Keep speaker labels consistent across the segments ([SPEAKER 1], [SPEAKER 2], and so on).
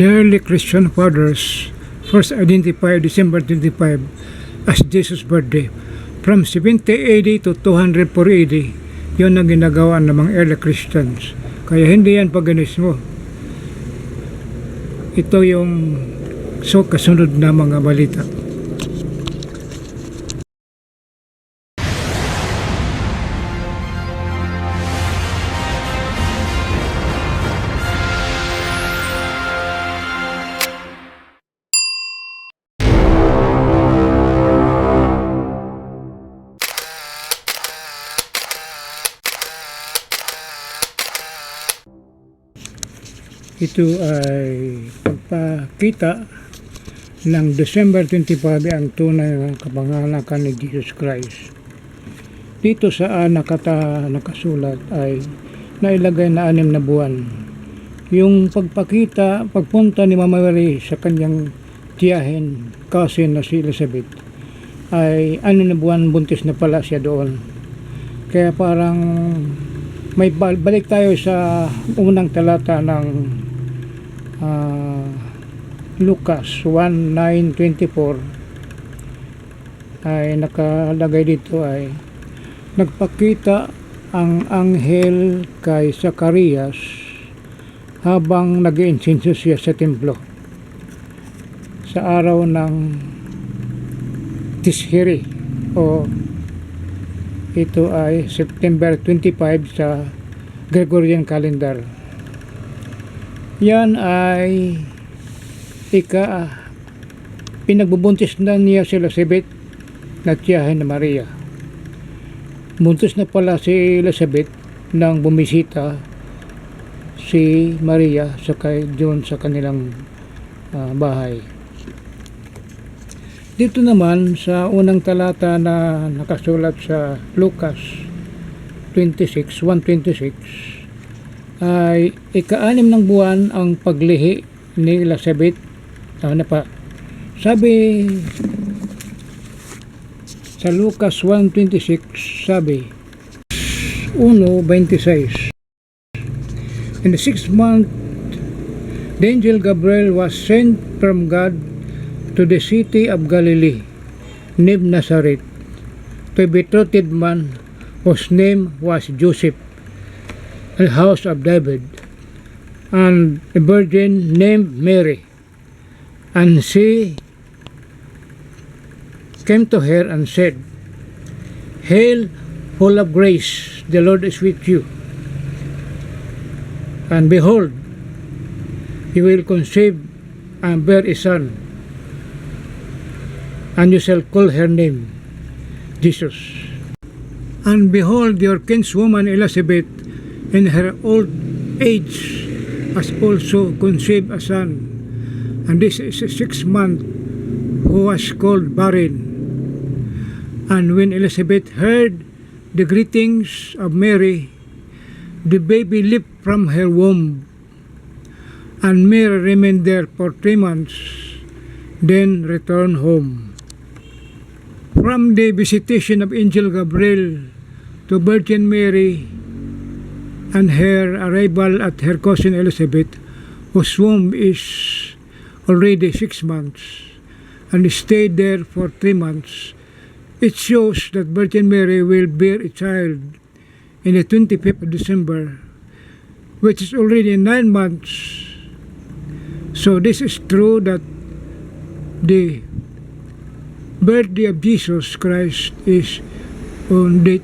[SPEAKER 1] The early Christian fathers first identified December 25 as Jesus' birthday. From 70 AD to 204 AD, yun ang ginagawa ng mga early Christians. Kaya hindi yan paganismo. Ito yung kasunod na mga balita. Ito ay pagpakita ng December 25 ang tunay na kapanganakan ni Jesus Christ. Dito sa nakasulat ay nailagay na 6 na buwan. Yung pagpunta ni Mama Mary sa kanyang tiyahin, cousin na si Elizabeth, ay 6 na buwan buntis na pala siya doon. Kaya parang may balik tayo sa unang talata ng Lucas 1:9-24 ay nakalagay dito ay nagpakita ang anghel kay Zacarias habang nag-iinsenso siya sa templo sa araw ng Tishri o ito ay September 25 sa Gregorian calendar. Yan ay pinagbubuntis na niya si Elizabeth na tiyahin na Maria. Buntis na pala si Elizabeth nang bumisita si Maria doon sa kanilang bahay. Dito naman sa unang talata na nakasulat sa Lucas 1:26 ay ika-6 ng buwan ang paglihi ni Elizabeth. Sabi sa Lucas 1:26, sabi 1:26, in the 6th month the angel Gabriel was sent from God to the city of Galilee named Nazareth to a betrothed man whose name was Joseph, a house of David, and a virgin named Mary. And she came to her and said, Hail, full of grace, the Lord is with you. And behold, you will conceive and bear a son, and you shall call her name Jesus. And behold, your kinswoman Elizabeth in her old age has also conceived a son, and this is a 6th month, who was called barren. And when Elizabeth heard the greetings of Mary, the baby leaped from her womb, and Mary remained there for 3 months, then returned home. From the visitation of angel Gabriel to Virgin Mary and her arrival at her cousin Elizabeth, whose womb is already 6 months, and stayed there for 3 months, it shows that Virgin Mary will bear a child in the 25th of December, which is already 9 months. So this is true that the birthday of Jesus Christ is on the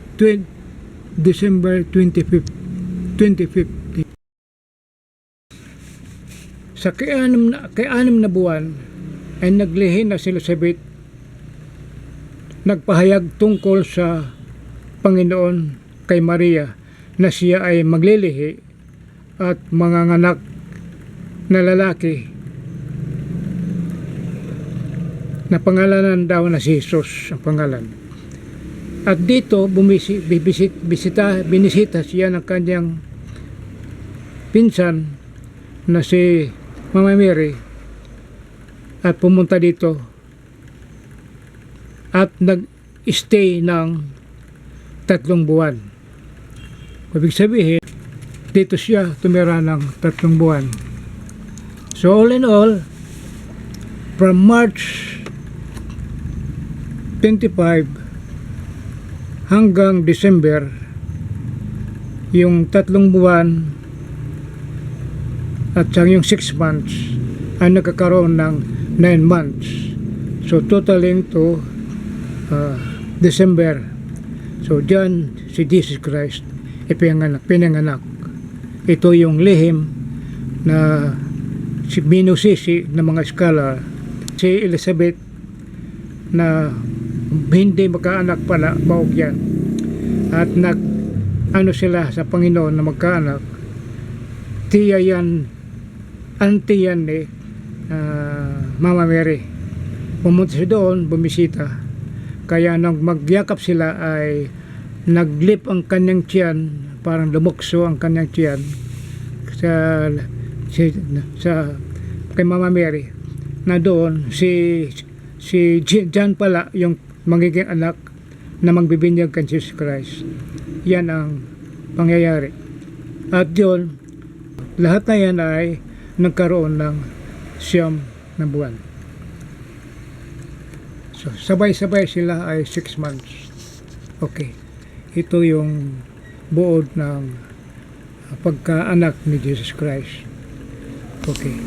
[SPEAKER 1] December 25th. Sa kay-6 na buwan ay naglihi na si Elizabeth, nagpahayag tungkol sa Panginoon kay Maria na siya ay maglilihi at manganganak na lalaki na pangalanan daw na si Jesus ang pangalan. At dito binisita siya ng kanyang pinsan na si Mama Mary at pumunta dito at nag-stay ng 3 buwan. Ibig sabihin, dito siya tumira ng 3 buwan. So all in all, from March 25 hanggang December, yung 3 buwan at saka yung 6 months ay nagkakaroon ng 9 months. So totaling to December. So dyan si Jesus Christ pinanganak. Ito yung lihim na minusisi ng mga scholar. Si Elizabeth na hindi magkaanak pala, baog yan. At ano sila sa Panginoon na magkaanak, tiya yan, auntie yan ni Mama Mary. Pumunta siya doon, bumisita. Kaya nang magyakap sila ay naglip ang kanyang tiyan, parang lumukso ang kanyang tiyan sa kay Mama Mary, na doon si John pala yung magiging anak na magbibinyag kay Jesus Christ. Yan ang pangyayari. At yun, lahat na yan ay nagkaroon ng 9 na buwan. So, sabay-sabay sila ay 6 months. Okay. Ito yung buod ng pagkaanak ni Jesus Christ. Okay.